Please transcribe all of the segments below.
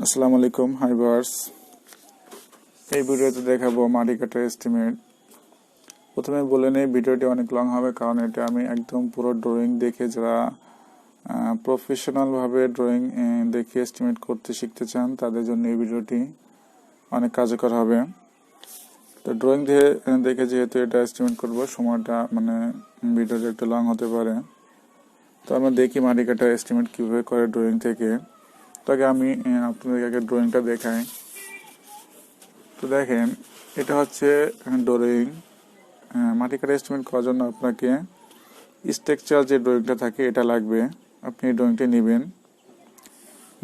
আসসালামু আলাইকুম, hi viewers. এই ভিডিওতে দেখাবো মাটি কাটার এস্টিমেট। প্রথমে বলে নেই, ভিডিওটি অনেক লং হবে, কারণ এটা আমি একদম পুরো ড্রয়িং দেখে যারা প্রফেশনাল ভাবে ড্রয়িং দেখে এস্টিমেট করতে শিখতে চান তাদের জন্য এই ভিডিওটি অনেক কার্যকর হবে। তো ড্রয়িং দেখে যেহেতু এটা এস্টিমেট করব, সময়টা ভিডিওটা একটু লং হতে পারে। তো আমরা দেখি মাটি কাটার এস্টিমেট কীভাবে করে ড্রয়িং থেকে। তো আগে আমি আপনাদের আগে ড্রয়িংটা দেখাই। তো দেখেন, এটা হচ্ছে ড্রয়িং। মাটি কাটা এস্টিমেট করার জন্য আপনাকে স্ট্রাকচার যে ড্রয়িংটা থাকে এটা লাগবে। আপনি এই ড্রয়িংটা নেবেন,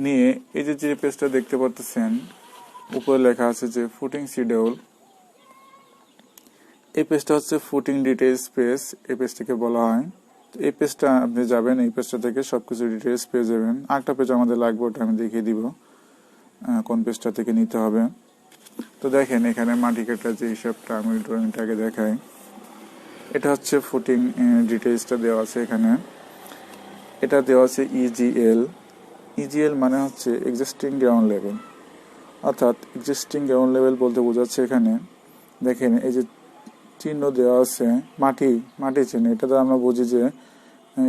নিয়ে এই যে পেজটা দেখতে পাচ্ছেন উপরে লেখা আছে যে ফুটিং শিডিউল। এই পেজটা হচ্ছে ফুটিং ডিটেইলস পেজ, এই পেজটাকে বলা হয়। তো এই পেজটা আপনি যাবেন, এই পেজটা থেকে সবকিছু ডিটেইলস পেয়ে যাবেন। আরেকটা পেজ আমাদের লাগবে, ওটা আমি দেখিয়ে দিব কোন পেজটা থেকে নিতে হবে। তো দেখেন, এখানে মাটি কাটার যে হিসাবটা আমি ড্রয়িংটাকে দেখাই। এটা হচ্ছে ফুটিং ডিটেইলসটা দেওয়া আছে এখানে। এটা দেওয়া আছে ইজিএল মানে হচ্ছে এক্সিস্টিং গ্রাউন্ড লেভেল, অর্থাৎ এক্সিস্টিং গ্রাউন্ড লেভেল বলতে বোঝাচ্ছে এখানে দেখেন এই যে চিহ্ন দেওয়া আছে মাটি চিহ্ন, এটা দ্বারা আমরা বুঝি যে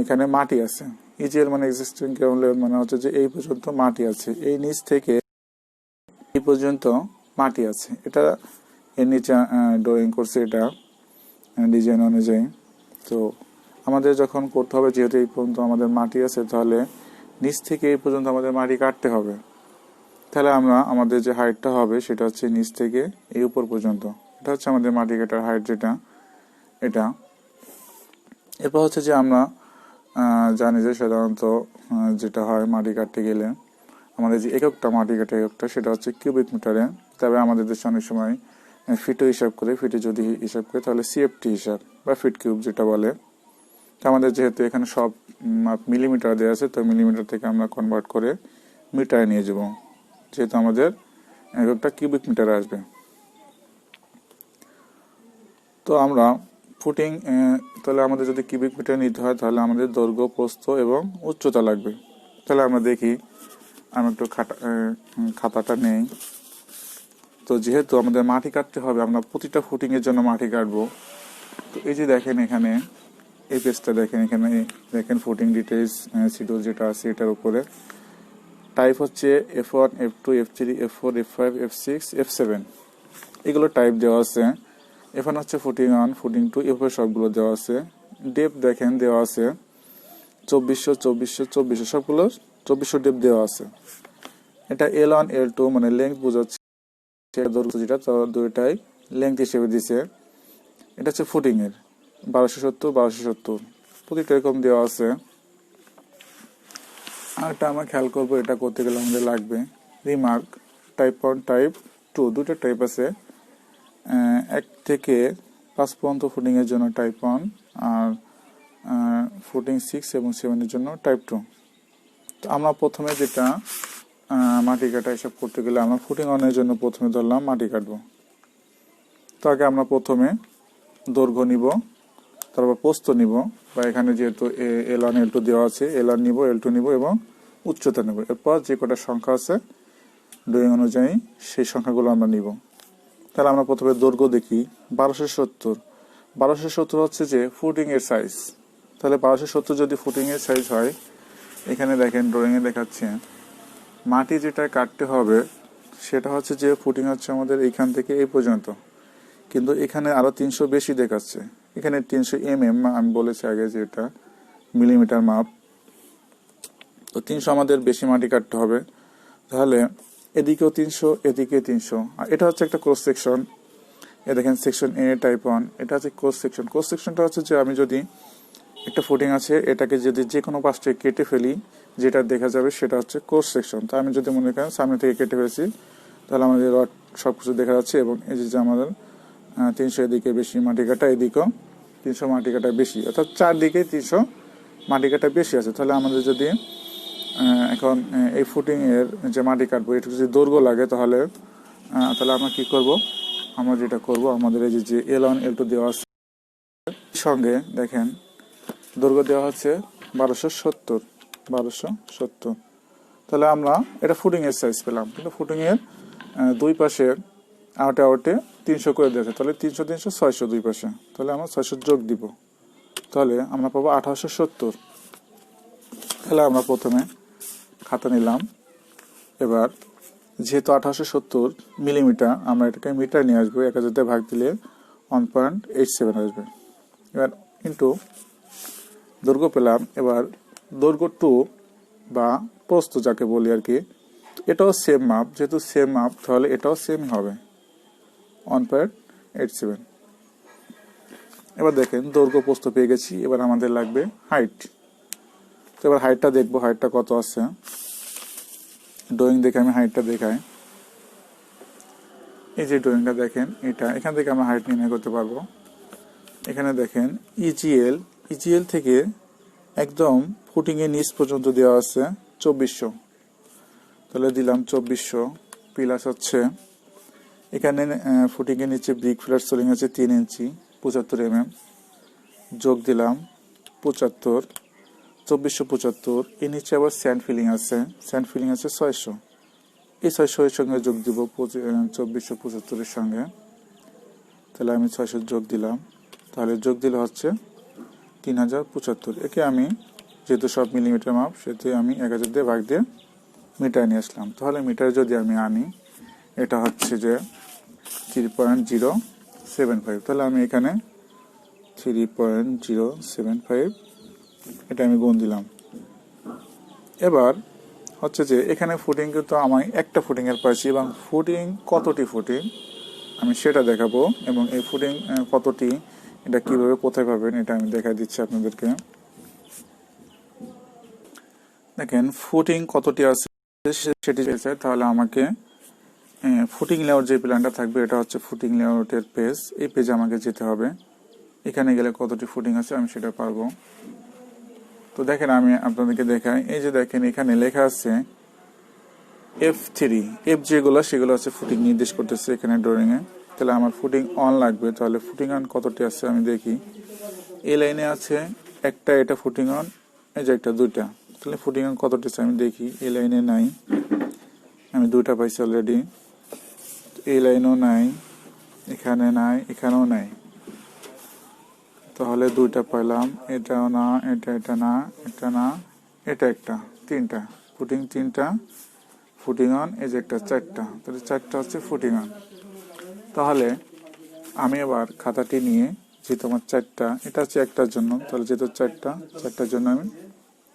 এখানে মাটি আছে। ইজিএল মানে এক্সিস্টিং গ্রাউন্ড লেভেল মানে হচ্ছে যে এই পর্যন্ত মাটি আছে, এই নিচ থেকে এই পর্যন্ত মাটি আছে। এটা এর নিচে ড্রয়িং করছে এটা ডিজাইন অনুযায়ী। তো আমাদের যখন করতে হবে, যেহেতু এই পর্যন্ত আমাদের মাটি আছে, তাহলে নিচ থেকে এই পর্যন্ত আমাদের মাটি কাটতে হবে। তাহলে আমাদের যে হাইটটা হবে সেটা হচ্ছে নিচ থেকে এই উপর পর্যন্ত। এটা হচ্ছে আমাদের মাটি কাটার হাইট, যেটা এটা। এরপর হচ্ছে যে আমরা জানি যে সাধারণত যেটা হয় মাটি কাটতে গেলে আমাদের যে এককটা মাটি কাটা এককটা সেটা হচ্ছে কিউবিক মিটারে। তবে আমাদের দেশে অনেক সময় ফিটও হিসাব করে, ফিটে যদি হিসাব করে তাহলে সিএফটি হিসাব বা ফিট কিউব যেটা বলে। তো আমাদের যেহেতু এখানে সব মিলিমিটার দেওয়া আছে, তো মিলিমিটার থেকে আমরা কনভার্ট করে মিটারে নিয়ে যাব, যেহেতু আমাদের এককটা কিউবিক মিটারে আসবে। তো আমরা ফুটিং তাহলে আমাদের যদি কিউবিক মিটার নিতে হয়, তাহলে আমাদের দৈর্ঘ্য, প্রস্থ এবং উচ্চতা লাগবে। তাহলে আমরা দেখি, আমি একটু খাতাটা নেই। তো যেহেতু আমাদের মাটি কাটতে হবে, আমরা প্রতিটা ফুটিং এর জন্য মাটি কাটবো। তো এই যে দেখেন, এখানে এই পেজটা দেখেন, এখানে দেখেন ফুটিং ডিটেইলস শিডিউল যেটা আছে, এটার উপরে টাইপ হচ্ছে F1, F2, F3, F4, F5, F6, F7, এগুলো টাইপ দেওয়া আছে। F1 হচ্ছে ফুটিং 1, ফুটিং 2, এভাবে সবগুলো দেওয়া আছে। ডেপ দেখেন দেওয়া আছে 2400 সবগুলো 2400 ডেপ দেওয়া আছে। এটা L1 L2 মানে লেন্থ বোঝাচ্ছে, দৈর্ঘ্য যেটা, তো দুইটাই লেন্থ হিসেবে দিছে। এটা হচ্ছে ফুটিং এর 1270 প্রতিটা এরকম দেওয়া আছে। আর একটা আমরা খেয়াল করবো, এটা করতে গেলে আমাদের লাগবে রিমার্ক টাইপ 1, টাইপ 2, দুটো টাইপ আছে। 1 থেকে 5 পর্যন্ত ফুটিং এর জন্য টাইপ 1, আর ফুটিং 6 এবং 7 এর জন্য টাইপ 2। তো আমরা প্রথমে যেটা মাটি কাটা হিসাব করতে গেলে আমরা ফুটিং 1 এর জন্য প্রথমে ধরলাম মাটি কাটবো। তো আগে আমরা প্রথমে দৈর্ঘ্য নিব, তারপর প্রস্থ নিব, বা এখানে যেহেতু L1 L2 দেওয়া আছে, L1 নিব, L2 নিব এবং উচ্চতা নেব। এরপর যে কটা সংখ্যা আছে ড্রয়িং অনুযায়ী সেই সংখ্যাগুলো আমরা নিব। তাহলে আমরা প্রথমে দৈর্ঘ্য দেখি 1270 হচ্ছে যে ফুটিং এর সাইজ। তাহলে 1270 যদি ফুটিং এর সাইজ হয়, এখানে দেখেন ড্রয়িং এ দেখাচ্ছে মাটি যেটা কাটতে হবে সেটা হচ্ছে যে ফুটিং হচ্ছে আমাদের এইখান থেকে এই পর্যন্ত, কিন্তু এখানে আরো 300 বেশি দেখাচ্ছে। এখানে 300 mm, আমি বলেছি আগে যে এটা মিলিমিটার মাপ। তো 300 আমাদের বেশি মাটি কাটতে হবে। তাহলে এদিকেও 300, এদিকে 300। আর এটা হচ্ছে একটা ক্রস সেকশন। এ দেখেন সেকশন এ টাইপ 1, এটা হচ্ছে ক্রস সেকশন। ক্রস সেকশনটা হচ্ছে যে আমি যদি একটা ফুটিং আছে, এটাকে যদি যে কোনো পাশে কেটে ফেলি, যেটা দেখা যাবে সেটা হচ্ছে ক্রস সেকশন। তা আমি যদি মনে করেন সামনে থেকে কেটে ফেলেছি, তাহলে আমাদের রড সবকিছু দেখা যাচ্ছে। এবং এই যে আমাদের 300 এদিকে বেশি মাটি কাটা, এদিকেও 300 মাটি কাটা বেশি, অর্থাৎ চারদিকে 300 মাটি কাটা বেশি আছে। তাহলে আমাদের যদি এখন এই ফুটিং এর যে মাটি কাটবো, এটা যদি দৈর্ঘ্য লাগে, তাহলে আমরা কি করব, আমরা যেটা করব, আমাদের এই যে L1 L2 দেওয়া আছে, সঙ্গে দেখেন দৈর্ঘ্য দেওয়া হচ্ছে 1270। তাহলে আমরা এটা ফুটিং এর সাইজ পেলাম, কিন্তু ফুটিং এর দুই পাশে আউটে আউটে 300 করে দিয়েছে, তাহলে 300 300 600 দুই পাশে, তাহলে আমরা 600 যোগ দিব, তাহলে আমরা পাবো 1870। তাহলে আমরা প্রথমে খাতা নিলাম, এবার যেহেতু 1870 মিলিমিটার, আমরা এটাকে মিটার নিয়ে আসবো, 1000 দিয়ে ভাগ দিলে 1.87 আসবে। এবার কিন্তু দৈর্ঘ্য পেলাম, এবার দৈর্ঘ্য 2 বা প্রস্থ যাকে বলি আর কি, এটাও সেম মাপ, যেহেতু সেম মাপ তাহলে এটাও সেম হবে 1.87। এবার দেখেন দৈর্ঘ্য প্রস্থ পেয়ে গেছি, এবার আমাদের লাগবে হাইট। তো এবার হাইটটা দেখবো, হাইটটা কত আছে, ড্রয়িং দেখে আমি হাইটটা দেখাই। এই যে ড্রয়িংটা দেখেন, এটা এখান থেকে আমরা হাইট নির্ণয় করতে পারবো। এখানে দেখেন ইজিএল থেকে একদম ফুটিং এর নিচ পর্যন্ত দেওয়া আছে 2400, তাহলে দিলাম 2400 প্লাস হচ্ছে এখানে ফুটিং এর নিচে ব্রিক ফ্ল্যাট সোলিং আছে 3 ইঞ্চি 75 mm, যোগ দিলাম 75, 2475। এর নিচে আবার স্যান্ড ফিলিং আছে 600, এই 600 এর সঙ্গে যোগ দিব 2475 এর সঙ্গে, তাহলে আমি 600 যোগ দিলাম, তাহলে যোগ দিলে হচ্ছে 3075। একে আমি যেহেতু সব মিলিমিটার মাপ, সেহেতু আমি 1000 দিয়ে ভাগ দিয়ে মিটার নিয়ে আসলাম। তাহলে মিটার যদি আমি আনি, এটা হচ্ছে যে 3.075, তাহলে আমি এখানে 3.075 এটা আমি গুণ দিলাম। এবার হচ্ছে যে এখানে ফুটিং কিন্তু আমি একটা ফুটিং এর পাইছি, এবং ফুটিং কতটি ফুটিং আমি সেটা দেখাবো, এবং এই ফুটিং কতটি, এটা কিভাবে কোথায় পাবেন এটা আমি দেখাই দিচ্ছি আপনাদেরকে। দেখেন ফুটিং কতটি আছে সেটি চাইছে, তাহলে আমাকে ফুটিং লেআউট যে প্ল্যানটা থাকবে, এটা হচ্ছে ফুটিং লেআউটের পেজ, এই পেজে আমাকে যেতে হবে। এখানে গেলে কতটি ফুটিং আছে আমি সেটা পারবো। তো দেখেন আমি আপনাদেরকে দেখাই, এই যে দেখেন এখানে লেখা আছে F3, এফ যেগুলো সেগুলো আছে ফুটিং নির্দেশ করতেছে এখানে ড্রয়িং এ। তাহলে আমার ফুটিং অন লাগবে, তাহলে ফুটিং অন কতটি আছে আমি দেখি। এই লাইনে আছে একটা, এটা ফুটিং অন, এই যে একটা, দুইটা, তাহলে ফুটিং অন কতটি আছে আমি দেখি। এই লাইনে নাই, আমি দুইটা পাইছি অলরেডি, এই লাইনও নাই, এখানে নাই, এখানেও নাই, তাহলে দুইটা পাইলাম, এটাও না, এটা না, এটা না, এটা একটা, তিনটা ফুটিং, তিনটা ফুটিং অন, এই যে একটা, চারটা, তাহলে চারটা হচ্ছে ফুটিং অন। তাহলে আমি এবার খাতাটি নিয়ে, যেহেতু আমার চারটা, এটা হচ্ছে একটার জন্য, তাহলে যেহেতু চারটার জন্য আমি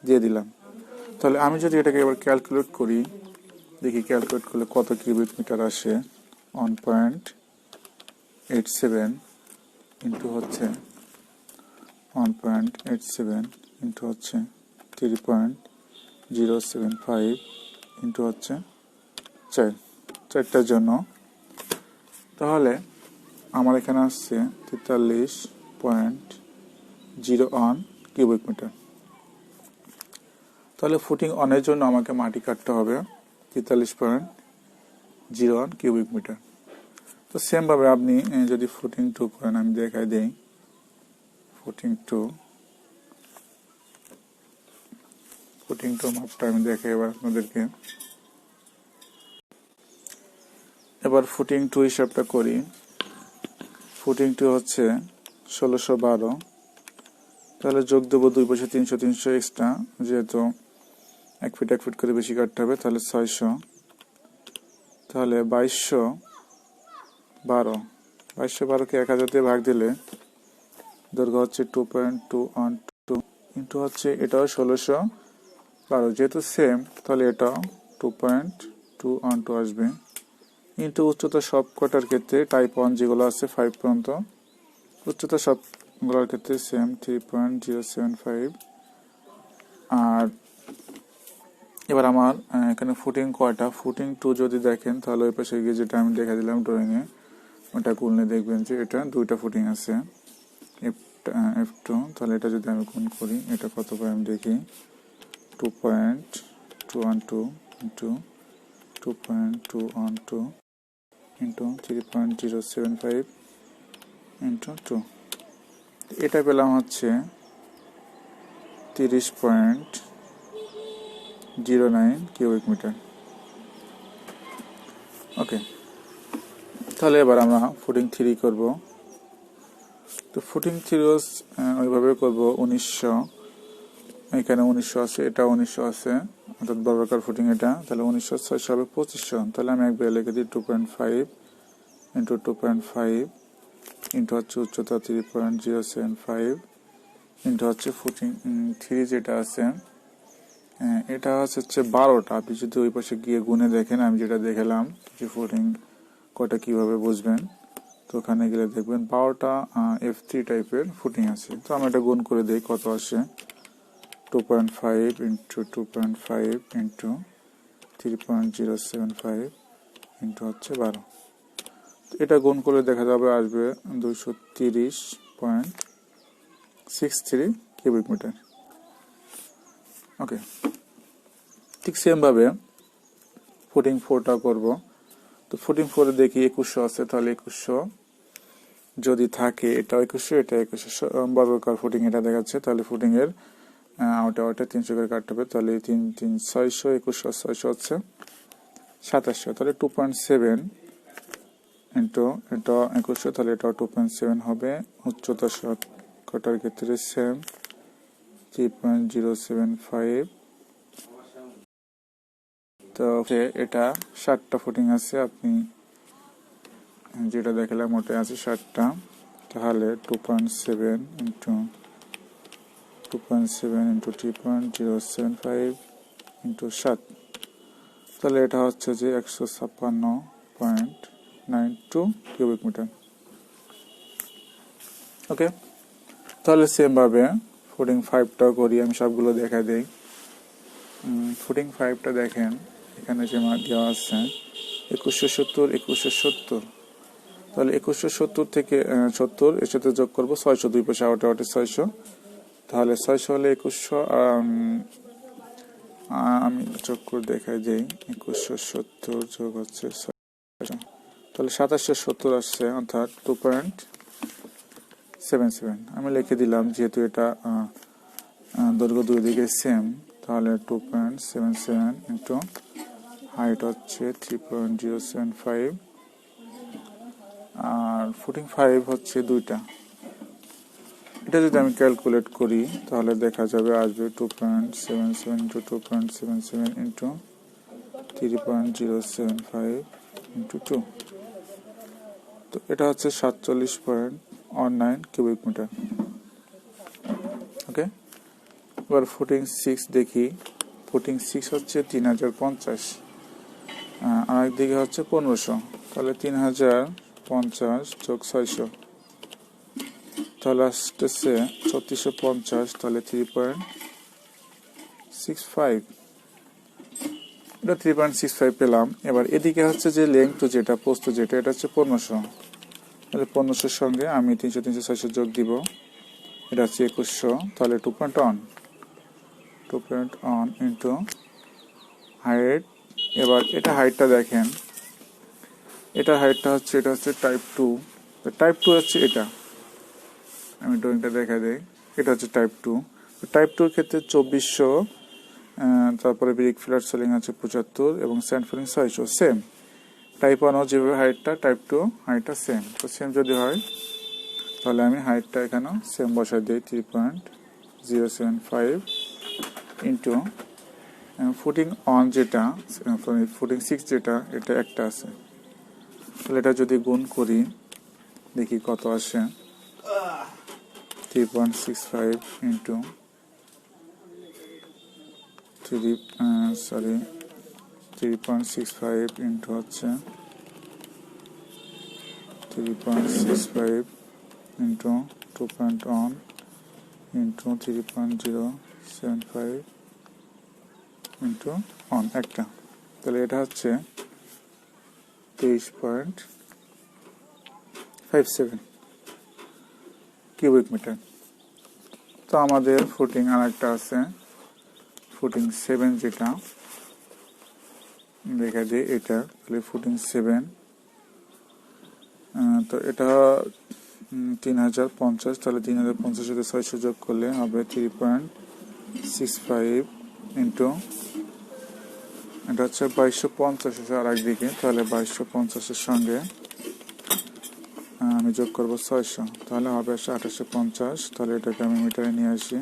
দিয়ে দিলাম। তাহলে আমি যদি এটাকে এবার ক্যালকুলেট করি, দেখি ক্যালকুলেট করলে কত কিউবিক মিটার আসে। 1.87 ইন্টু হচ্ছে 1.87 ইন্টু হচ্ছে 3.075 ইন্টু হচ্ছে 4টার জন্য, তাহলে আমার এখানে আসছে 43.01 কিউবিক মিটার। তাহলে ফুটিং অনের জন্য আমাকে মাটি কাটতে হবে 43.01 কিউবিক মিটার। তো সেম ভাবে আপনি যদি ফুটিং 2 করেন, আমি দেখাই দেই। ফুটিং 2 মাপটা আমি দেখাই এবার আপনাদেরকে। এবার ফুটিং 2 হিসাবটা করি। ফুটিং 2 হচ্ছে 1612, তাহলে যোগ দেবো দুই পাশে 300 এক্সট্রা, যেহেতু 1 ফিট 1 ফিট করে বেশি কাটতে হবে, তাহলে 600, তাহলে 2212কে 1000 দিয়ে ভাগ দিলে দৈর্ঘ্য হচ্ছে 2.212 ইন্টু হচ্ছে এটাও 1612, যেহেতু সেম তাহলে এটাও 2.212 আসবে, ইন্টু উচ্চতা সব কটার ক্ষেত্রে টাইপ 1 যেগুলো আছে 5 পর্যন্ত, উচ্চতা সবগুলোর ক্ষেত্রে সেম 3.075। আর এবার আমার এখানে ফুটিং কয়টা, ফুটিং 2 যদি দেখেন, তাহলে ওই পাশে গিয়ে যেটা আমি দেখা দিলাম ড্রয়িংয়ে, ওটা গুণলে দেখবেন যে এটা দুইটা ফুটিং আছে, F2। তাহলে এটা যদি আমি গুণ করি, এটা কত পাই আমি দেখি। 2.212 ইন্টু 2.212 ইন্টু 3.075 ইন্টু 2, এটা পেলাম হচ্ছে 09 কিউবিক মিটার। ওকে, তাহলে এবার আমরা ফুটিং 3 করব। তো ফুটিং 3 ওইভাবে করব 1900, এখানে 1900 আছে, এটা 1900 আছে, অর্থাৎ বর্গাকার ফুটিং এটা, তাহলে 1900 600 হবে 2500। তাহলে আমি একবার লিখে দিই 2.5 ইন্টু 2.5 ইন্টু হচ্ছে উচ্চতা 3.075 ইন্টু হচ্ছে ফুটিং 3 যেটা আছে, এটা হচ্ছে 12টা। আপনি যদি ওই পাশে গিয়ে গুনে দেখেন, আমি যেটা দেখালাম যে ফুটিং কয়টা কিভাবে বুঝবেন, তো ওখানে গেলে দেখবেন 12টা F3 টাইপের ফুটিং আছে। তো আমি এটা গুণ করে দিই কত আসে, 2.5 ইন্টু 2.5 ইন্টু 3.075 ইন্টু হচ্ছে 12। এটা গুণ করে দেখা যাবে আসবে 230.63 কিউবিক মিটার। ওকে, ঠিক সেম ভাবে ফুটিং 4টা করব। তো ফুটিং 4 দেখি 2100 আছে, তাহলে 2100 যদি থাকে, এটা 2100 এটা 2100 বর্গাকার ফুটিং এটা দেখাচ্ছে, তাহলে ফুটিং এর আউটে 300 করে কাটতে হবে। তাহলে 3 3 600, 2100 600 হচ্ছে 2700। তাহলে 2.7 ইন্টু এটা 2100, তাহলে এটা 2.7 হবে। উচ্চতা কটার ক্ষেত্রে সেম 3.075। তো এটা 60টা ফুটিং আছে, আপনি যেটা দেখালাম ওটা আছে 60টা। তাহলে 2.7 ইন্টু 3.075 ইন্টু 7, তাহলে এটা হচ্ছে যে 156.92 কিউবিক মিটার। ওকে, তাহলে সেম ভাবে ফুটিং 5টা করি, আমি সবগুলো দেখা দেই। ফুটিং 5টা দেখেন, এখানে যে মান দেওয়া আছে 2170 2170, তাহলে 2170 থেকে 70 এর সাথে যোগ করবো 600, দুই পাশে আউটে 600, তাহলে 600 হলে 2100, আমি যোগ করে দেখাই দিই, 2170 যোগ হচ্ছে 600, তাহলে 2770 আসছে, অর্থাৎ 2.77। আমি লিখে দিলাম, যেহেতু এটা দৈর্ঘ্য দুই দিকে সেম, তাহলে 2.77 ইন্টু হাইট হচ্ছে 3.075 আর ফুটিং 5 হচ্ছে 2টা। এটা যদি আমি ক্যালকুলেট করি, তাহলে দেখা যাবে আসবে 2.77 ইন্টু 2.77 ইন্টু 3.075 ইন্টু 2, তো এটা হচ্ছে 47.19 কিউবিক মিটার। ওকে, এবার ফুটিং 6 দেখি। ফুটিং 6 হচ্ছে 3050, আর একদিকে হচ্ছে 1500, তাহলে 3050 যোগ 600, তাহলে আসতেছে 3650, তাহলে 3.65, এটা 3.65 পেলাম। এবার এদিকে হচ্ছে যে লেংথ যেটা, প্রস্থ যেটা, এটা হচ্ছে 1500, তাহলে 1500 সঙ্গে আমি 300 300 600 যোগ দিব, এটা হচ্ছে 2100, তাহলে 2.1 ইন্টু হাইট। এবার এটা হাইটটা দেখেন, এটার হাইটটা হচ্ছে, এটা হচ্ছে টাইপ 2, টাইপ 2 হচ্ছে এটা, আমি ড্রয়িংটা দেখা দেই, এটা হচ্ছে টাইপ 2। টাইপ 2 এর ক্ষেত্রে 2400, তারপরে ব্রিক ফ্ল্যাট সিলিং আছে 75 এবং স্যান্ড ফিলিং 600, সেম। টাইপ 1 যেভাবে হাইটটা, টাইপ 2 হাইটটা সেম। তো সেম যদি হয়, তাহলে আমি হাইটটা এখানেও সেম বসাই দিই, 3.075 ইন্টু ফুটিং 1 যেটা, ফুটিং 6 যেটা, এটা একটা আছে, তাহলে এটা যদি গুণ করি দেখি কত আসে, 3.65 ইন্টু 3.65 ইন্টু হচ্ছে 3.65 ইন্টু 2.1 ইন্টু 3.075 ইন্টু 1, একটা, তাহলে এটা হচ্ছে 23.57 কিউবিক মিটার। তো আমাদের ফুটিং আর একটা আছে, ফুটিং 7 যেটা দেখা যায়, এটা তাহলে ফুটিং 7, তো এটা 3050, তাহলে 3050 সাথে 600 যোগ করলে হবে 3.65 ইন্টু এটা হচ্ছে 2250 আছে আর একদিকে, তাহলে 2250-এর সঙ্গে আমি যোগ করব 600, তাহলে হবে 2850। তাহলে এটাকে আমি মিটারে নিয়ে আসি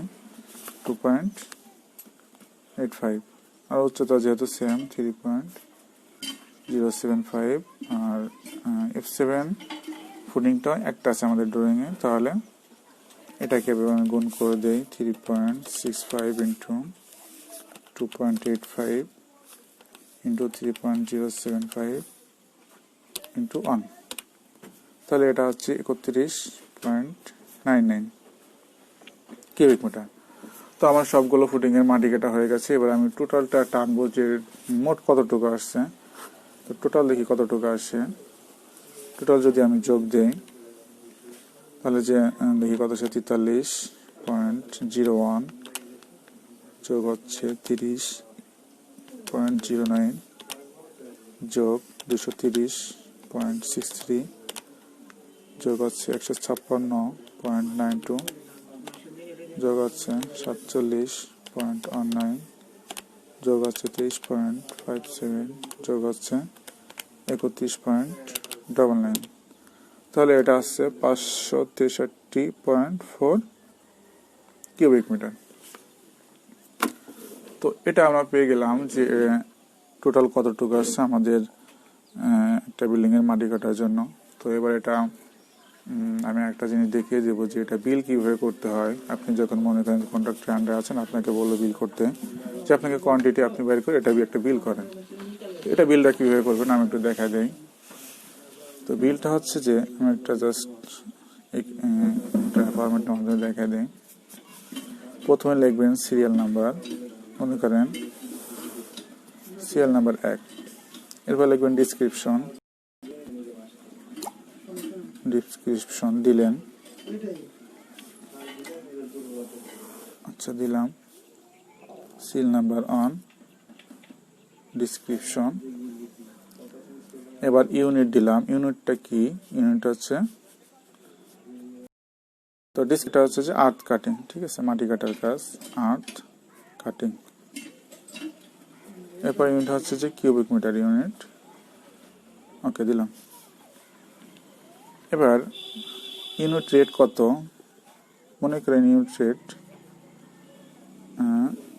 2.85, আর উচ্চতা যেহেতু সেম 3.075, আর F7 ফুটিংটা একটা আছে আমাদের ড্রয়িংয়ে, তাহলে এটাকে আমি গুণ করে দেই 3.65 ইন্টু 2.85 ইন্টু 3.075 ইন্টু 1, তাহলে এটা হচ্ছে 31.99 কিউবিক মিটার। তো আমার সবগুলো ফুটিংয়ের মাটি কাটা হয়ে গেছে। এবার আমি টোটালটা টানবো যে মোট কতটুকু আসছে। তো টোটাল দেখি কতটুকু আসে। টোটাল যদি আমি যোগ দেই তাহলে যে দেখি কত, 43.01 যোগ হচ্ছে 30.09 যোগ 230.63 যোগ হচ্ছে 156.92 যোগ হচ্ছে 47.19 যোগ হচ্ছে 23.57 যোগ হচ্ছে 31.99, তাহলে এটা আসছে 563.4 কিউবিক মিটার। তো এটা আমরা পেয়ে গেলাম যে টোটাল কতটুকু আসছে আমাদের একটা বিল্ডিং এর মাটি কাটার জন্য। তো এবার এটা আমি একটা জিনিস দেখিয়ে দেবো যে এটা বিল কিভাবে করতে হয়। আপনি যখন মনে করেন কন্ট্রাক্টর আন্ডারে আছেন, আপনাকে বললো বিল করতে, যে আপনাকে কোয়ান্টিটি আপনি বের করে এটা একটা বিল করেন। তো এটা বিলটা কিভাবে করবেন আমি একটু দেখা দেই। তো বিলটা হচ্ছে যে আমি একটা জাস্ট একটা ফরম্যাটের মাধ্যমে দেখা দেই। প্রথমে লিখবেন সিরিয়াল নাম্বার, মনে করেন সিরিয়াল নাম্বার 1, এরপর লিখবেন ডিসক্রিপশন দিলেন, আচ্ছা দিলাম সিরিয়াল নাম্বার অন ডিসক্রিপশন। এবার ইউনিট দিলাম। ইউনিটটা কি? ইউনিট হচ্ছে, তো ডিসক্রিপটা হচ্ছে যে আর্থ কাটিং, ঠিক আছে, মাটি কাটার কাজ, আর্থ কাটিং। এরপর ইউনিট হচ্ছে যে কিউবিক মিটার ইউনিট, ওকে দিলাম। এবার ইউনিট রেট কত, মনে করেন ইউনিট রেট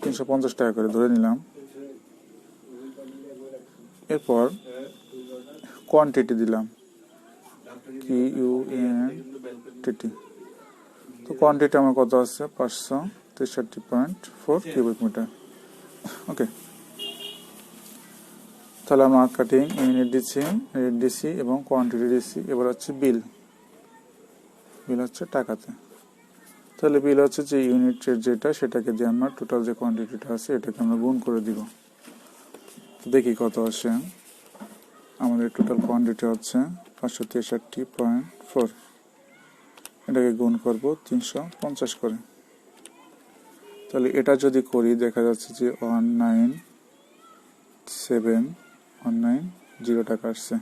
350 টাকা করে ধরে নিলাম। এরপর কোয়ান্টিটি দিলাম, QUANTITY। তো কোয়ান্টিটি আমার কত আছে, 563.4 কিউবিক মিটার, ওকে। তাহলে আমরা কাটিং ইউনিট দিচ্ছি, রেট দিচ্ছি এবং কোয়ান্টিটি দিচ্ছি। এবার হচ্ছে বিল হচ্ছে টাকাতে। তাহলে বিল হচ্ছে যে ইউনিট রেট যেটা, সেটাকে দিয়ে আমরা টোটাল যে কোয়ান্টিটিটা আছে এটাকে আমরা গুণ করে দিব। দেখি কত আসে। আমাদের টোটাল কোয়ান্টিটি হচ্ছে 563.4, এটাকে গুণ করব 350 করে। তাহলে এটা যদি করি দেখা যাচ্ছে যে 197,190 টাকা আসছে,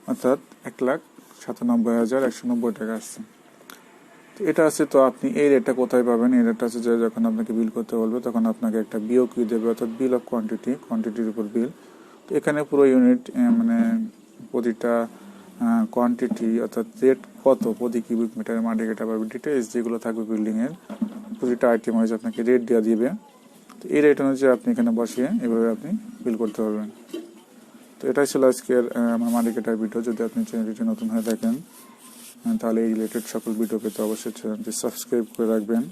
অর্থাৎ 1,97,190 টাকা আসছে। তো এটা আছে। তো আপনি এই রেটটা কোথায় পাবেন? এই রেটটা আছে যে যখন আপনাকে বিল করতে বলবে তখন আপনাকে একটা বিওকিউ দেবে, অর্থাৎ বিল অফ কোয়ান্টিটির উপর বিল। তো এখানে পুরো ইউনিট মানে প্রতিটা কোয়ান্টিটি অর্থাৎ রেট কত প্রতি কিউবিক মিটার মাটি কাটা পাবে, ডিটেলস যেগুলো থাকবে বিল্ডিংয়ের প্রতিটা আইটেম ওয়াইজ আপনাকে রেট দেওয়া দিবে। তো এই রেট অনুযায়ী আপনি এখানে বসিয়ে এভাবে আপনি বিল করতে পারবেন। তো এটাই ছিল আজকের আমার মাটি কাটার ভিডিও। যদি আপনি চ্যানেলটি নতুন হয়ে থাকেন তাহলে এই রিলেটেড সকল ভিডিও পেতে অবশ্যই চ্যানেলটি সাবস্ক্রাইব করে রাখবেন।